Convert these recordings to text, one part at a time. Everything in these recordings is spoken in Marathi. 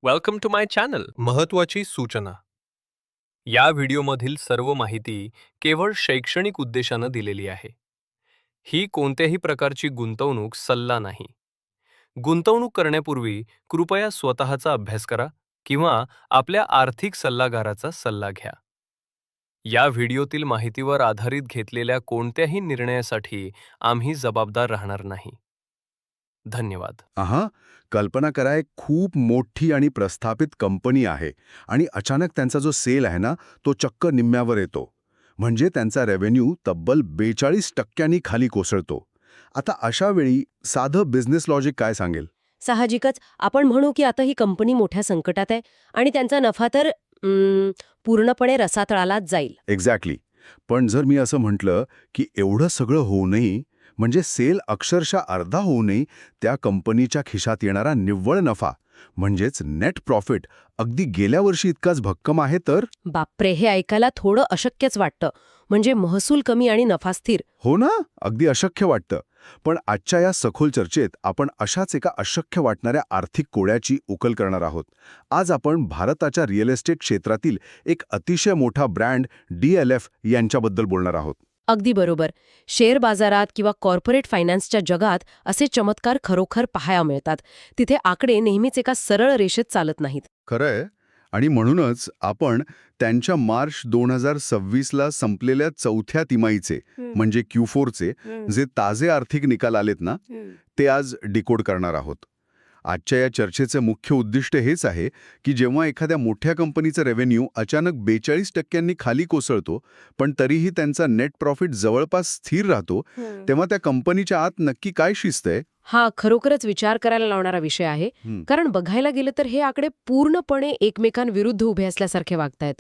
Welcome to my channel. महत्त्वाची सूचना. या व्हिडिओमधील सर्व माहिती केवळ शैक्षणिक उद्देशानं दिलेली आहे. ही कोणत्याही प्रकारची गुंतवणूक सल्ला नाही. गुंतवणूक करण्यापूर्वी कृपया स्वतःचा अभ्यास करा किंवा आपल्या आर्थिक सल्लागाराचा सल्ला घ्या. या व्हिडिओतील माहितीवर आधारित घेतलेल्या कोणत्याही निर्णयासाठी आम्ही जबाबदार राहणार नाही. धन्यवाद. कल्पना करा, एक खूप मोठी आणि प्रस्थापित कंपनी आहे आणि अचानक त्यांचा जो सेल आहे ना, तो चक्क निम्म्यावर येतो. म्हणजे त्यांचा रेव्हेन्यू तब्बल 42% खाली कोसळतो. आता अशा वेळी साधं बिझनेस लॉजिक काय सांगेल? साहजिकच आपण म्हणू की आता ही कंपनी मोठ्या संकटात आहे आणि त्यांचा नफा तर पूर्णपणे रसातळालाच जाईल. एक्झॅक्टली. पण जर मी असं म्हटलं की एवढं सगळं होऊनही, म्हणजे सेल अक्षरशः अर्धा होऊनही त्या कंपनीच्या खिशात येणारा निव्वळ नफा म्हणजेच नेट प्रॉफिट अगदी गेल्या वर्षी इतकाच भक्कम आहे, तर बापरे, हे ऐकायला थोडं अशक्यच वाटतं. म्हणजे महसूल कमी आणि नफा स्थिर. हो ना, अगदी अशक्य वाटतं. पण आजच्या या सखोल चर्चेत आपण अशाच एका अशक्य वाटणाऱ्या आर्थिक कोड्याची उकल करणार आहोत. आज आपण भारताच्या रिअल एस्टेट क्षेत्रातील एक अतिशय मोठा ब्रँड DLF यांच्याबद्दल बोलणार आहोत. अगदी बरोबर. शेअर बाजारात किंवा कॉर्पोरेट फायनान्सच्या जगात असे चमत्कार खरोखर पाहायला मिळतात. तिथे आकडे नेहमीच एका सरळ रेषेत चालत नाहीत. खरंय. आणि म्हणूनच आपण त्यांच्या मार्च 2026ला संपलेल्या चौथ्या तिमाहीचे म्हणजे Q4चे जे ताजे आर्थिक निकाल आलेत ना, ते आज डिकोड करणार आहोत. आजच्या या चर्चेचे मुख्य उद्दिष्ट हेच आहे की जेव्हा एखाद्या मोठ्या कंपनीचा रेव्हेन्यू अचानक 42% खाली कोसळतो, पण तरीही त्यांचा नेट प्रॉफिट जवळपास स्थिर राहतो, तेव्हा त्या कंपनीच्या आत नक्की काय शिस्त आहे? हा खरोखरच विचार करायला लावणारा विषय आहे. कारण बघायला गेलं तर हे आकडे पूर्णपणे एकमेकांविरुद्ध उभे असल्यासारखे वागतायत.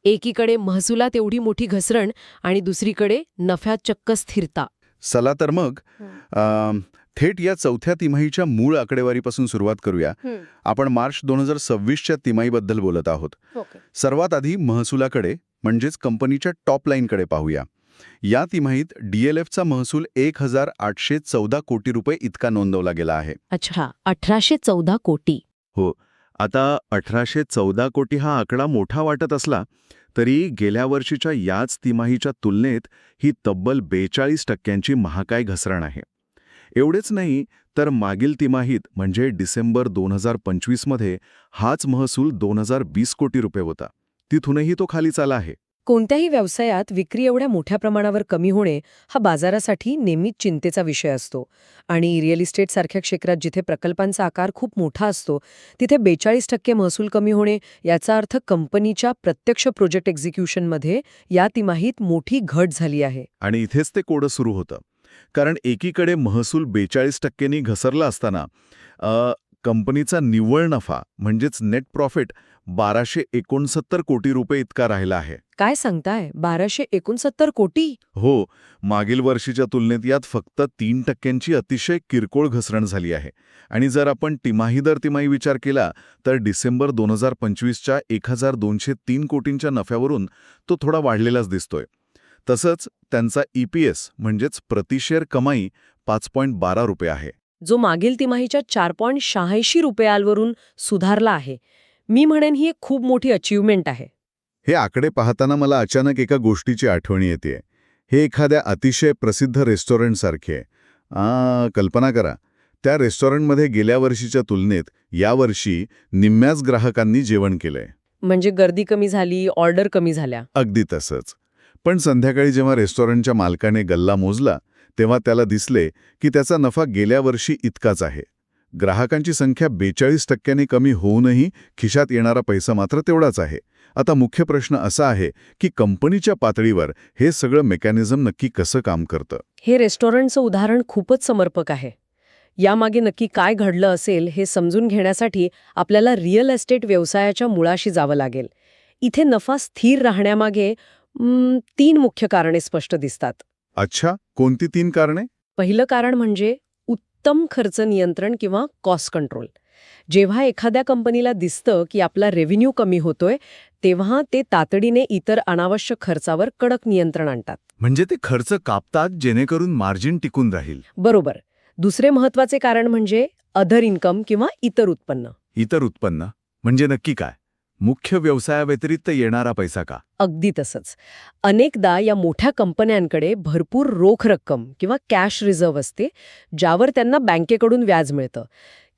एकीकडे महसुलात एवढी मोठी घसरण आणि दुसरीकडे नफ्यात चक्क स्थिरता. चला तर मग थेट या चौथ्या तिमाहीच्या मूळ आकडेवारीपासून सुरुवात करूया. आपण मार्च 2026च्या तिमाहीबद्दल बोलत आहोत. सर्वात आधी महसुलाकडे म्हणजेच कंपनीच्या टॉप लाईनकडे पाहूया. या तिमाहीत DLFचा महसूल 1814 कोटी रुपये इतका नोंदवला गेला आहे. अच्छा, 1814 कोटी. हो. आता 1814 कोटी हा आकडा मोठा वाटत असला तरी गेल्या वर्षीच्या याच तिमाहीच्या तुलनेत ही तब्बल 42% महाकाय घसरण आहे. एवढेच नाही तर मागील तिमाहीत म्हणजे डिसेंबर 2025मध्ये हाच महसूल 2020 कोटी रुपये होता. तिथूनही तो खाली चालला आहे. कोणत्याही व्यवसायात विक्री एवढ्या मोठ्या प्रमाणावर कमी होणे हा बाजारासाठी नेहमीच चिंतेचा विषय असतो. आणि रिअल इस्टेटसारख्या क्षेत्रात जिथे प्रकल्पांचा आकार खूप मोठा असतो, तिथे 42% महसूल कमी होणे याचा अर्थ कंपनीच्या प्रत्यक्ष प्रोजेक्ट एक्झिक्युशनमध्ये या तिमाहीत मोठी घट झाली आहे. आणि इथेच ते कोडं सुरू होतं. कारण एकीकडे महसूल 42%नी घसरला असताना कंपनीचा निव्वळ नफा म्हणजेच नेट प्रॉफिट 1269 कोटी रुपये इतका राहिला आहे. काय सांगताय, 1269 कोटी? हो, मागील वर्षीच्या तुलनेत यात फक्त 3% अतिशय किरकोळ घसरण झाली आहे. आणि जर आपण तिमाही दर तिमाही विचार केला तर डिसेंबर 2025च्या 1203 कोटींच्या नफ्यावरून तो थोडा वाढलेलाच दिसतोय. तसंच त्यांचा EPS म्हणजेच प्रतिशेअर कमाई 5.12 रुपये आहे, जो मागील तिमाहीच्या 4.86 रुपयावरून सुधारला आहे. मी म्हणेन ही एक खूप मोठी अचीवमेंट आहे. हे आकडे पाहताना मला अचानक एका गोष्टीची आठवण येते. हे एखाद्या अतिशय प्रसिद्ध रेस्टॉरंटसारखे आहे. कल्पना करा, त्या रेस्टॉरंटमध्ये गेल्या वर्षीच्या तुलनेत यावर्षी निम्म्याच ग्राहकांनी जेवण केलंय. म्हणजे गर्दी कमी झाली, ऑर्डर कमी झाल्या. अगदी तसंच. पण संध्याकाळी जेव्हा रेस्टॉरंटच्या मालकाने गल्ला मोजला तेव्हा त्याला दिसले की त्याचा नफा गेल्या वर्षी इतकाच आहे. ग्राहकांची संख्या 42%नी कमी होऊनही खिशात येणारा पैसा मात्र तेवढाच आहे. आता मुख्य प्रश्न असा आहे की कंपनीच्या पातळीवर हे सगळं मेकॅनिझम नक्की कसं काम करतं? हे रेस्टॉरंटचं उदाहरण खूपच समर्पक आहे. यामागे नक्की काय घडलं असेल हे समजून घेण्यासाठी आपल्याला रिअल एस्टेट व्यवसायाच्या मुळाशी जावं लागेल. इथे नफा स्थिर राहण्यामागे 3 मुख्य कारणे स्पष्ट दिसतात. अच्छा, कोणती 3 कारणे? पहिलं कारण म्हणजे उत्तम खर्च नियंत्रण किंवा कॉस्ट कंट्रोल. जेव्हा एखाद्या कंपनीला दिसतं की आपला रेव्हेन्यू कमी होतोय, तेव्हा ते तातडीने इतर अनावश्यक खर्चावर कडक नियंत्रण आणतात. म्हणजे ते खर्च कापतात जेणेकरून मार्जिन टिकून राहील. बरोबर. दुसरे महत्वाचे कारण म्हणजे अदर इन्कम किंवा इतर उत्पन्न. इतर उत्पन्न म्हणजे नक्की काय? मुख्य व्यवसायाव्यतिरिक्त येणारा पैसा का? अगदी तसंच. अनेकदा या मोठ्या कंपन्यांकडे भरपूर रोख रक्कम किंवा कॅश रिझर्व्ह असते, ज्यावर त्यांना बँकेकडून व्याज मिळतं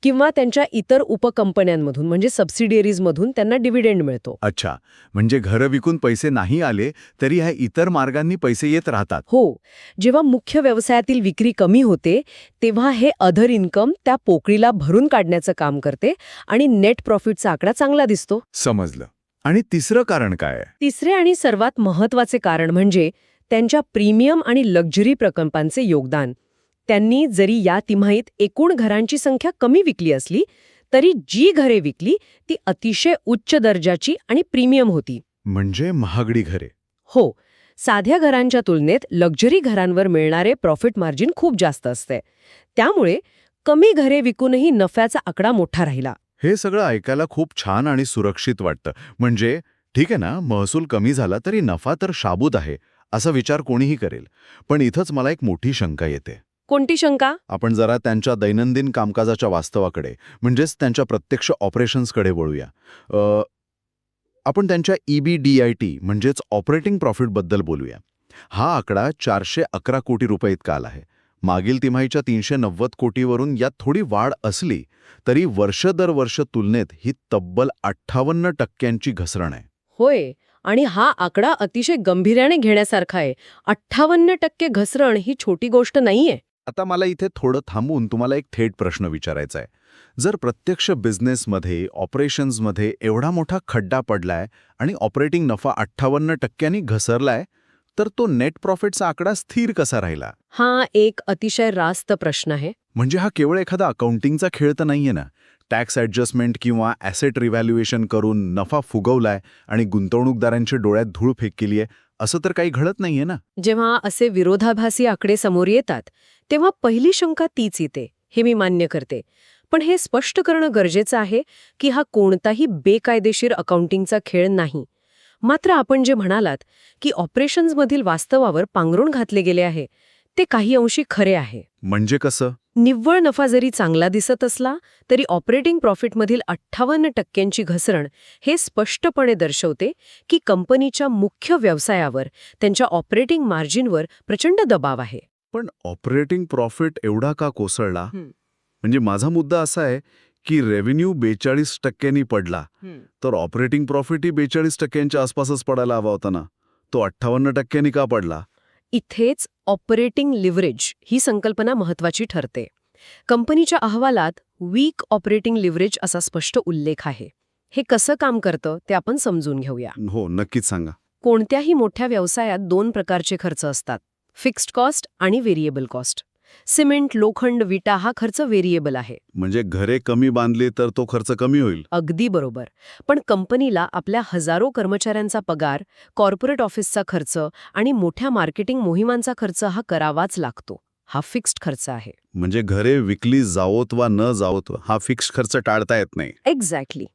किंवा त्यांच्या इतर उपकंपन्यांमधून म्हणजे सबसिडियरीजमधून त्यांना डिव्हिडेंड मिळतो. अच्छा, म्हणजे घरं विकून पैसे नाही आले तरी ह्या इतर मार्गांनी पैसे येत राहतात. हो, जेव्हा मुख्य व्यवसायातील विक्री कमी होते तेव्हा हे अदर इन्कम त्या पोकळीला भरून काढण्याचं काम करते आणि नेट प्रॉफिटचा आकडा चांगला दिसतो. समजलं. आणि तिसरं कारण काय आहे? तिसरे आणि सर्वात महत्त्वाचे कारण म्हणजे त्यांच्या प्रीमियम आणि लक्झरी प्रकल्पांचे योगदान. त्यांनी जरी या तिमाहीत एकूण घरांची संख्या कमी विकली असली तरी जी घरे विकली ती अतिशय उच्च दर्जाची आणि प्रीमियम होती. म्हणजे महागडी घरे. हो, साध्या घरांच्या तुलनेत लक्झरी घरांवर मिळणारे प्रॉफिट मार्जिन खूप जास्त असते. त्यामुळे कमी घरे विकूनही नफ्याचा आकडा मोठा राहिला. हे सगळं ऐकायला खूप छान आणि सुरक्षित वाटतं. म्हणजे ठीक आहे ना, महसूल कमी झाला तरी नफा तर शाबूत आहे असा विचार कोणीही करेल. पण इथंच मला एक मोठी शंका येते. कोणती शंका? आपण जरा त्यांच्या दैनंदिन कामकाजाच्या वास्तवाकडे म्हणजेच त्यांच्या प्रत्यक्ष ऑपरेशन्सकडे वळूया. आपण त्यांच्या EBDIT म्हणजेच ऑपरेटिंग प्रॉफिटबद्दल बोलूया. हा आकडा 411 कोटी रुपये इतका आला आहे. मागील तिमाहीच्या 390 कोटीवरून यात थोडी वाढ असली तरी वर्ष दर वर्ष तुलनेत ही तब्बल 58% घसरण आहे. होय, आणि हा आकडा अतिशय गंभीर्याने घेण्यासारखा आहे. 58% घसरण ही छोटी गोष्ट नाहीये. आता मला इथे थोडं थांबून तुम्हाला एक थेट प्रश्न विचारायचा आहे. जर प्रत्यक्ष बिझनेसमध्ये, ऑपरेशन्समध्ये एवढा मोठा खड्डा पडलाय आणि ऑपरेटिंग नफा 58% घसरलाय, तर तो नेट प्रॉफिटचा आकडा स्थिर कसा राहिला? हा एक अतिशय रास्त प्रश्न आहे. म्हणजे हा केवळ एखादा अकाउंटिंगचा खेळ तर नाहीये ना? टॅक्स ॲडजस्टमेंट किंवा ॲसेट रिव्हॅल्युएशन करून नफा फुगवलाय आणि गुंतवणूकदारांच्या डोळ्यात धूळ फेक केली आहे, असं तर काही घडत नाहीये ना? जेव्हा असे विरोधाभासी आकडे समोर येतात तेव्हा पहिली शंका तीच येते, हे मी मान्य करते. पण हे स्पष्ट करणं गरजेचं आहे की हा कोणताही बेकायदेशीर अकाउंटिंगचा खेळ नाही. मात्र आपण जे म्हणालात की ऑपरेशन्समधील वास्तवावर पांघरूण घातले गेले आहे, ते काही अंशी खरे आहे. म्हणजे कसं? निव्वळ नफा जरी चांगला दिसत असला तरी ऑपरेटिंग प्रॉफिटमधील 58% घसरण हे स्पष्टपणे दर्शवते की कंपनीच्या मुख्य व्यवसायावर, त्यांच्या ऑपरेटिंग मार्जिनवर प्रचंड दबाव आहे. पण ऑपरेटिंग प्रॉफिट एवढा का कोसळला? म्हणजे माझा मुद्दा असा आहे की रेव्हेन्यू 42% पडला, तर ऑपरेटिंग प्रॉफिटही 42% आसपासच पडायला हवा होता ना. तो 58% का पडला? इथेच ऑपरेटिंग लिव्हरेज ही संकल्पना महत्वाची ठरते. कंपनीच्या अहवालात वीक ऑपरेटिंग लिव्हरेज असा स्पष्ट उल्लेख आहे. हे कसं काम करतं ते आपण समजून घेऊया. हो, नक्कीच सांगा. कोणत्याही मोठ्या व्यवसायात 2 प्रकारचे खर्च असतात, फिक्स्ड कॉस्ट आणि व्हेरिएबल कॉस्ट. सिमेंट, लोखंड, विटा हा खर्च व्हेरिएबल आहे. म्हणजे घरे कमी बांधली तर तो खर्च कमी होईल. अगदी बरोबर. पण कंपनीला आपल्या हजारो कर्मचाऱ्यांचा पगार, कॉर्पोरेट ऑफिसचा खर्च आणि मोठ्या मार्केटिंग मोहिमांचा खर्च हा करावाच लागतो. हा फिक्स्ड खर्च आहे. म्हणजे घरे विकली जावोत वा न जावोत हा फिक्स्ड खर्च टाळता येत नाही. एक्झॅक्टली.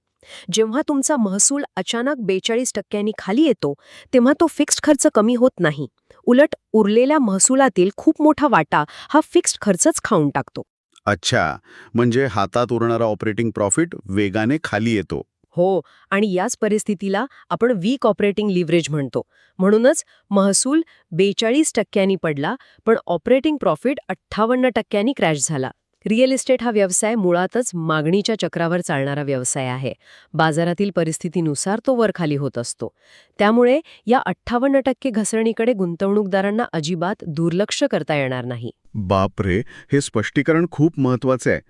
जेव्हा तुमचा महसूल अचानक 42% खाली येतो तेव्हा तो फिक्स्ड खर्च कमी होत नाही. उलट उरलेल्या महसुलातील खूप मोठा वाटा हा फिक्स्ड खर्चच खाऊन टाकतो. अच्छा, म्हणजे हातात उरणारा ऑपरेटिंग प्रॉफिट वेगाने खाली येतो. हो, आणि याच परिस्थितीला आपण वीक ऑपरेटिंग लिव्हरेज म्हणतो. म्हणूनच महसूल 42% पडला, पण ऑपरेटिंग प्रॉफिट 58% क्रॅश झाला. रिअल इस्टेट हा व्यवसाय मुळातच मागणीच्या चक्रावर चालणारा व्यवसाय आहे. बाजारातील परिस्थितीनुसार तो वर खाली होत असतो. त्यामुळे या 58% घसरणीकडे गुंतवणूकदारांना अजिबात दुर्लक्ष करता येणार नाही. बापरे, हे स्पष्टीकरण खूप महत्वाचं आहे.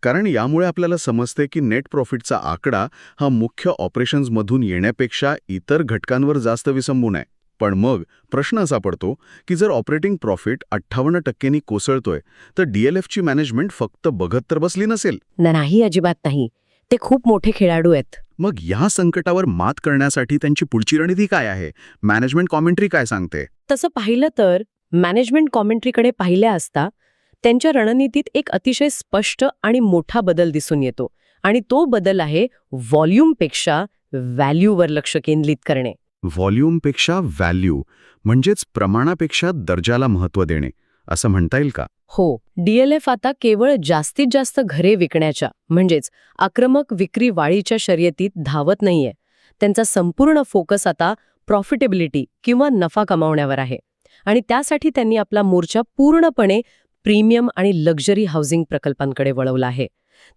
कारण यामुळे आपल्याला समजते की नेट प्रॉफिटचा आकडा हा मुख्य ऑपरेशन्समधून येण्यापेक्षा इतर घटकांवर जास्त विसंबून आहे. पण मग प्रश्न असा पडतो की जर ऑपरेटिंग प्रॉफिट 58% कोसळतोय तर DLFची मॅनेजमेंट फक्त बघत तर बसली नसेल. नाही, अजिबात नाही. ते खूप मोठे खेळाडू आहेत. मग या संकटावर मात करण्यासाठी त्यांची पुढची रणनीती काय आहे? मॅनेजमेंट कॉमेंट्री काय सांगते? तसं पाहिलं तर मॅनेजमेंट कॉमेंट्रीकडे पाहिल्या असता त्यांच्या रणनीतीत एक अतिशय स्पष्ट आणि मोठा बदल दिसून येतो. आणि तो बदल आहे व्हॉल्यूमपेक्षा व्हॅल्यूवर लक्ष केंद्रित करणे. व्हॉल्यूमपेक्षा व्हॅल्यू म्हणजेच प्रमाणापेक्षा दर्जाला महत्त्व देणे, असं म्हणता येईल का? हो, DLF आता केवळ जास्तीत जास्त घरे विकण्याच्या म्हणजेच आक्रमक विक्री वाढीच्या शर्यतीत धावत नाहीये. त्यांचा संपूर्ण फोकस आता प्रॉफिटेबिलिटी किंवा नफा कमावण्यावर आहे. आणि त्यासाठी त्यांनी आपला मोर्चा पूर्णपणे प्रीमियम आणि लक्झरी हाऊसिंग प्रकल्पांकडे वळवला आहे.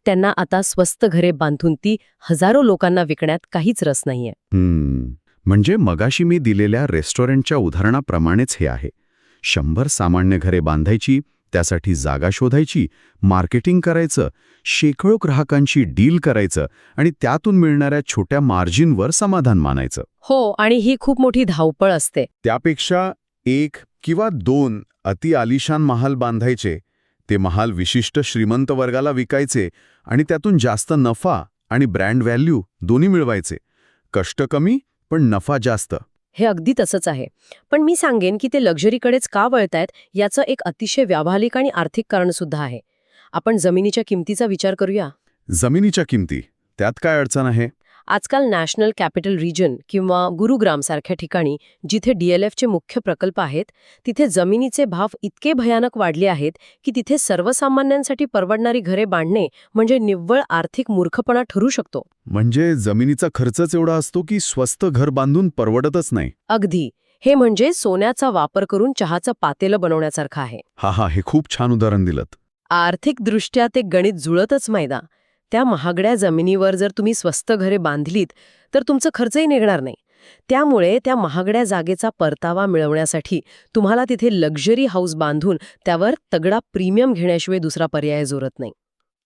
त्यांना आता स्वस्त घरे बांधून ती हजारो लोकांना विकण्यात काहीच रस नाहीये. म्हणजे मगाशी मी दिलेल्या रेस्टॉरंटच्या उदाहरणाप्रमाणेच हे आहे. 100 सामान्य घरे बांधायची, त्यासाठी जागा शोधायची, मार्केटिंग करायचं, शेकडो ग्राहकांची डील करायचं आणि त्यातून मिळणाऱ्या छोट्या मार्जिनवर समाधान मानायचं. हो, आणि ही खूप मोठी धावपळ असते. त्यापेक्षा 1 किंवा 2 अति आलिशान महाल बांधायचे, ते महाल विशिष्ट श्रीमंत वर्गाला विकायचे आणि त्यातून जास्त नफा आणि ब्रँड व्हॅल्यू दोन्ही मिळवायचे. कष्ट कमी पण नफा जास्त. हे अगदी तसंच आहे. पण मी सांगेन की ते लक्झरीकडेच का वळतायत याचं एक अतिशय व्यावहारिक आणि आर्थिक कारण सुद्धा आहे. आपण जमिनीच्या किमतीचा विचार करूया. जमिनीच्या किमती, त्यात काय अडचण आहे? आजकाल नॅशनल कॅपिटल रिजन किंवा गुरुग्राम सारख्या ठिकाणी जिथे DLFचे मुख्य प्रकल्प आहेत, तिथे जमिनीचे भाव इतके भयानक वाढले आहेत की तिथे सर्वसामान्यांसाठी परवडणारी घरे बांधणे म्हणजे निव्वळ आर्थिक मूर्खपणा ठरू शकतो. म्हणजे जमिनीचा खर्चच एवढा असतो की स्वस्त घर बांधून परवडतच नाही. अगदी. हे म्हणजे सोन्याचा वापर करून चहाचं पातेलं बनवण्यासारखं आहे. हे खूप छान उदाहरण दिलंत. आर्थिकदृष्ट्या ते गणित जुळतच मैदा. त्या महागड्या जमिनीवर जर तुम्ही स्वस्त घरे बांधलीत तर तुमचं खर्चही निघणार नाही. त्यामुळे त्या महागड्या जागेचा परतावा मिळवण्यासाठी तुम्हाला तिथे लक्झरी हाऊस बांधून त्यावर तगडा प्रीमियम घेण्याशिवाय दुसरा पर्याय जुरत नाही.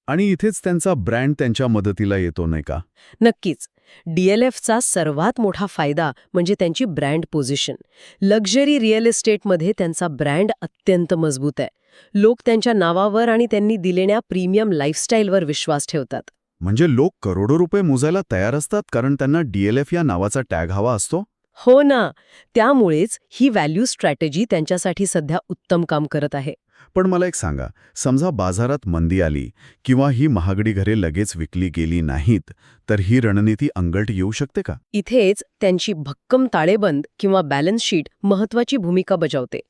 आणि इथेच त्यांचा ब्रँड त्यांच्या मदतीला येतो, नाही का? नक्कीच. DLFचा सर्वात मोठा फायदा म्हणजे त्यांची ब्रँड पोझिशन. लक्झरी रिअल इस्टेटमध्ये त्यांचा ब्रँड अत्यंत मजबूत आहे. लोक त्यांच्या नावावर आणि त्यांनी दिलेल्या प्रीमियम लाईफस्टाईलवर विश्वास ठेवतात. म्हणजे लोक करोडो रुपये मोजायला तयार असतात कारण त्यांना DLF या नावाचा टॅग हवा असतो. हो ना. त्यामुळेच ही व्हॅल्यू स्ट्रॅटेजी त्यांच्यासाठी सध्या उत्तम काम करत आहे. पण मला एक सांगा, समजा बाजारात मंदी आली किंवा ही महागडी घरे लगेच विकली गेली नाहीत, तर ही रणनीती अंगलट येऊ शकते का? इथेच त्यांची भक्कम ताळेबंद किंवा बॅलन्स शीट महत्वाची भूमिका बजावते.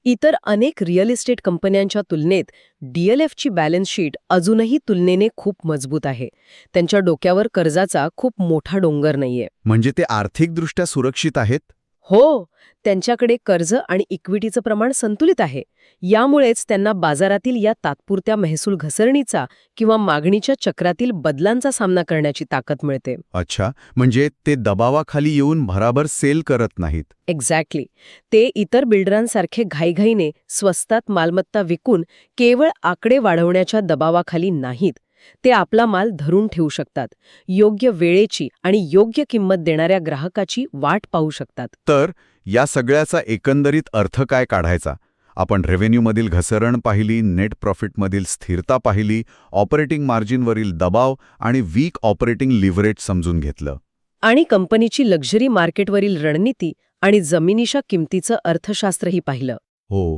इतर अनेक रिअल इस्टेट कंपन्यांच्या तुलनेत DLFची बॅलन्स शीट अजूनही तुलनेने खूप मजबूत आहे. त्यांच्या डोक्यावर कर्जाचा खूप मोठा डोंगर नाहीये. म्हणजे ते आर्थिकदृष्ट्या सुरक्षित आहेत? हो, त्यांच्याकडे कर्ज आणि इक्विटीचं प्रमाण संतुलित आहे. यामुळेच त्यांना बाजारातील या तात्पुरत्या महसूल घसरणीचा किंवा मागणीच्या चक्रातील बदलांचा सामना करण्याची ताकद मिळते. अच्छा, म्हणजे ते दबावाखाली येऊन भराभर सेल करत नाहीत. एक्झॅक्टली. ते इतर बिल्डरांसारखे घाईघाईने स्वस्तात मालमत्ता विकून केवळ आकडे वाढवण्याच्या दबावाखाली नाहीत. ते आपला माल धरून ठेवू शकतात. योग्य वेळेची आणि योग्य किंमत देणाऱ्या ग्राहकाची वाट पाहू शकतात. तर या सगळ्याचा एकंदरीत अर्थ काय काढायचा? आपण रेव्हेन्यूमधील घसरण पाहिली, नेट प्रॉफिटमधील स्थिरता पाहिली, ऑपरेटिंग मार्जिनवरील दबाव आणि वीक ऑपरेटिंग लिव्हरेज समजून घेतलं. आणि कंपनीची लक्झरी मार्केटवरील रणनीती आणि जमिनीच्या किमतीचं अर्थशास्त्रही पाहिलं. हो,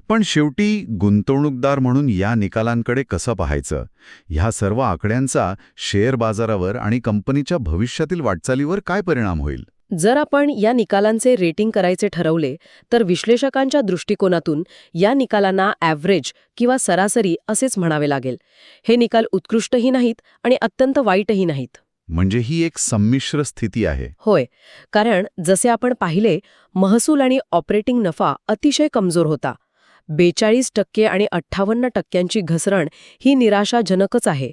पण शेवटी गुंतवणूकदार म्हणून या निकालांकडे कसं पाहायचं? ह्या सर्व आकड्यांचा शेअर बाजारावर आणि कंपनीच्या भविष्यातील वाटचालीवर काय परिणाम होईल? जर आपण या निकालांचे रेटिंग करायचे ठरवले तर विश्लेषकांच्या दृष्टिकोनातून या निकालांना ॲव्हरेज किंवा सरासरी असेच म्हणावे लागेल. हे निकाल उत्कृष्टही नाहीत आणि अत्यंत वाईटही नाहीत. म्हणजे ही एक संमिश्र स्थिती आहे. होय, कारण जसे आपण पाहिले, महसूल आणि ऑपरेटिंग नफा अतिशय कमजोर होता. 42% आणि 58% घसरण ही निराशाजनकच आहे.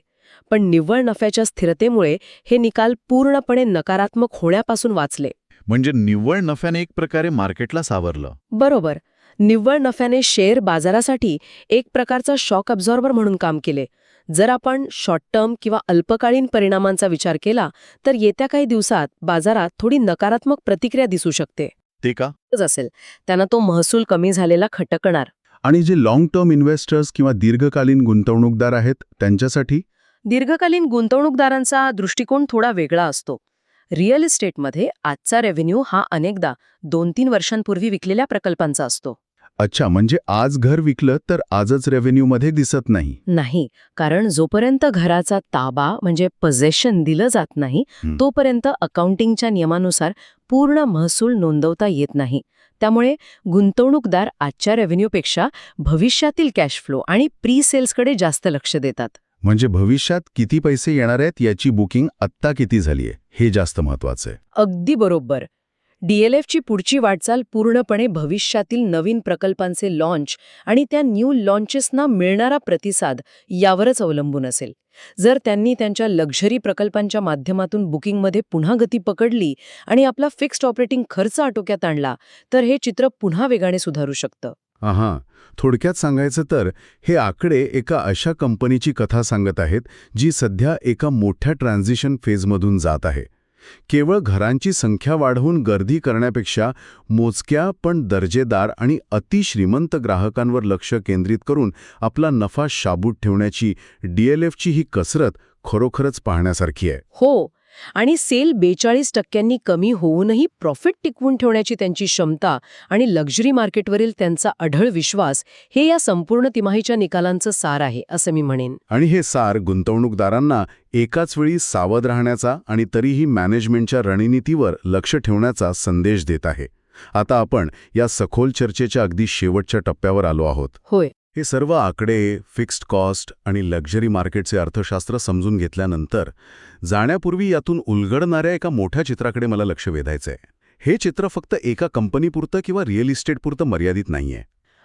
पण निव्वळ नफ्याच्या स्थिरतेमुळे हे निकाल पूर्णपणे नकारात्मक होण्यापासून वाचले. म्हणजे निव्वळ नफ्याने एक प्रकारे मार्केटला सावरलं. बरोबर. निव्वळ नफ्याने शेअर बाजारासाठी एक प्रकारचा शॉक अब्झॉर्बर म्हणून काम केले. जर आपण शॉर्ट टर्म किंवा अल्पकालीन परिणामांचा विचार केला तर येत्या काही दिवसात बाजारात थोडी नकारात्मक प्रतिक्रिया दिसू शकते. ते का? असेल त्यांना तो महसूल कमी झालेला खटकणार. आणि जे लाँग टर्म इन्व्हेस्टर्स किंवा दीर्घकालीन गुंतवणूकदार आहेत त्यांच्यासाठी? दीर्घकालीन गुंतवणूकदारांचा दृष्टिकोन थोडा वेगळा असतो. रिअल इस्टेटमध्ये आजचा रेव्हेन्यू हा अनेकदा 2-3 वर्षांपूर्वी विकलेल्या प्रकल्पांचा असतो. अच्छा, म्हणजे आज घर विकलं तर आजच रेव्हेन्यूमध्ये दिसत नाही? नाही, कारण जोपर्यंत घराचा ताबा म्हणजे पोझेशन दिलं जात नाही तोपर्यंत अकाउंटिंगच्या नियमानुसार पूर्ण महसूल नोंदवता येत नाही. त्यामुळे गुंतवणूकदार आजच्या रेव्हेन्यूपेक्षा भविष्यातील कॅश फ्लो आणि प्री सेल्सकडे जास्त लक्ष देतात. म्हणजे भविष्यात किती पैसे येणार आहेत याची बुकिंग आत्ता किती झालीये हे जास्त महत्वाचं आहे. अगदी बरोबर. DLFची पुढची वाटचाल पूर्णपणे भविष्यातील नवीन प्रकल्पांचे लॉन्च आणि त्या न्यू लॉन्चेसना मिळणारा प्रतिसाद यावरच अवलंबून असेल. जर त्यांनी त्यांच्या लक्झरी प्रकल्पांच्या माध्यमातून बुकिंगमध्ये पुन्हा गती पकडली आणि आपला फिक्स्ड ऑपरेटिंग खर्च आटोक्यात आणला, तर हे चित्र पुन्हा वेगाने सुधारू शकतं. हां, थोडक्यात सांगायचं तर हे आकडे एका अशा कंपनीची कथा सांगत आहेत जी सध्या एका मोठ्या ट्रान्झिशन फेजमधून जात आहे. केवळ घरांची संख्या वाढवून गर्दी करण्यापेक्षा मोजक्या पण दर्जेदार आणि अतिश्रीमंत ग्राहकांवर लक्ष केंद्रित करून आपला नफा शाबूत ठेवण्याची DLFची ही कसरत खरोखरच पाहण्यासारखी आहे. हो, आणि सेल 42% कमी होऊनही प्रॉफिट टिकवून ठेवण्याची त्यांची क्षमता आणि लक्झरी मार्केटवरील त्यांचा अढळ विश्वास हे या संपूर्ण तिमाहीच्या निकालांचं सार आहे, असं मी म्हणेन. आणि हे सार गुंतवणूकदारांना एकाच वेळी सावध राहण्याचा आणि तरीही मॅनेजमेंटच्या रणनीतीवर लक्ष ठेवण्याचा संदेश देत आहे. आता आपण या सखोल चर्चेच्या अगदी शेवटच्या टप्प्यावर आलो आहोत. होय. हे सर्व आकडे, फिक्स्ड कॉस्ट आणि लक्झरी मार्केटचे अर्थशास्त्र समजून घेतल्यानंतर जाण्यापूर्वी यातून उलगडणाऱ्या एका मोठ्या चित्राकडे मला लक्ष वेधायचंय. हे चित्र फक्त एका कंपनीपुरतं किंवा रिअल इस्टेटपुरतं मर्यादित नाहीये.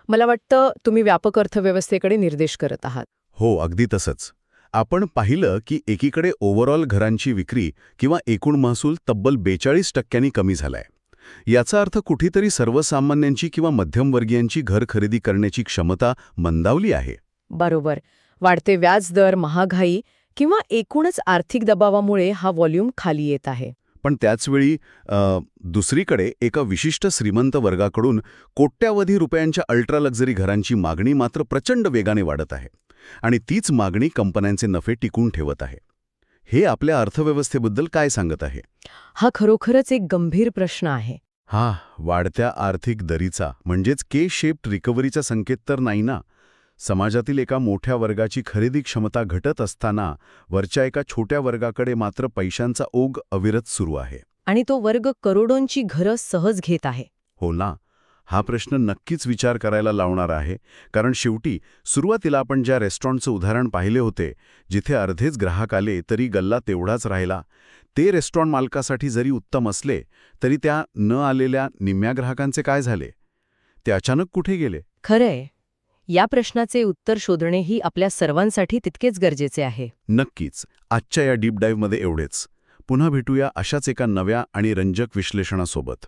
मला वाटतं तुम्ही व्यापक अर्थव्यवस्थेकडे निर्देश करत आहात. हो, अगदी तसंच. आपण पाहिलं की एकीकडे ओव्हरऑल घरांची विक्री किंवा एकूण महसूल तब्बल 42% कमी झालाय. याचा अर्थ कुठेतरी सर्वसामान्यांची किंवा मध्यमवर्गीयांची घर खरेदी करण्याची क्षमता मंदावली आहे. बरोबर. वाढते व्याजदर, महागाई किंवा एकूणच आर्थिक दबावामुळे हा व्हॉल्यूम खाली येत आहे. पण त्याचवेळी दुसरीकडे एका विशिष्ट श्रीमंत वर्गाकडून कोट्यावधी रुपयांच्या अल्ट्रा लक्झरी घरांची मागणी मात्र प्रचंड वेगाने वाढत आहे. आणि तीच मागणी कंपन्यांचे नफे टिकून ठेवत आहे. हे आपल्या अर्थव्यवस्थेबद्दल काय सांगत आहे? हा खरोखरच एक गंभीर प्रश्न आहे. वाढत्या आर्थिक दरीचा म्हणजेच के शेप्ड रिकव्हरीचा संकेत तर नाही ना. समाजातील एका मोठ्या वर्गाची खरेदी क्षमता घटत असताना वरच्या एका छोट्या वर्गाकडे मात्र पैशांचा ओघ अविरत सुरू आहे. आणि तो वर्ग करोडोंची घरं सहज घेत आहे. हो ना. हा प्रश्न नक्कीच विचार करायला लावणार आहे. कारण शेवटी सुरुवातीला आपण ज्या रेस्टॉरंटचं उदाहरण पाहिले होते, जिथे अर्धेच ग्राहक आले तरी गल्ला तेवढाच राहिला, ते रेस्टॉरंट मालकासाठी जरी उत्तम असले तरी त्या न आलेल्या निम्म्या ग्राहकांचे काय झाले? ते अचानक कुठे गेले? खरंय. या प्रश्नाचे उत्तर शोधणे ही आपल्या सर्वांसाठी तितकेच गरजेचे आहे. नक्कीच. आजच्या या डीप डाईव्हमध्ये एवढेच. पुन्हा भेटूया अशाच एका नव्या आणि रंजक विश्लेषणासोबत.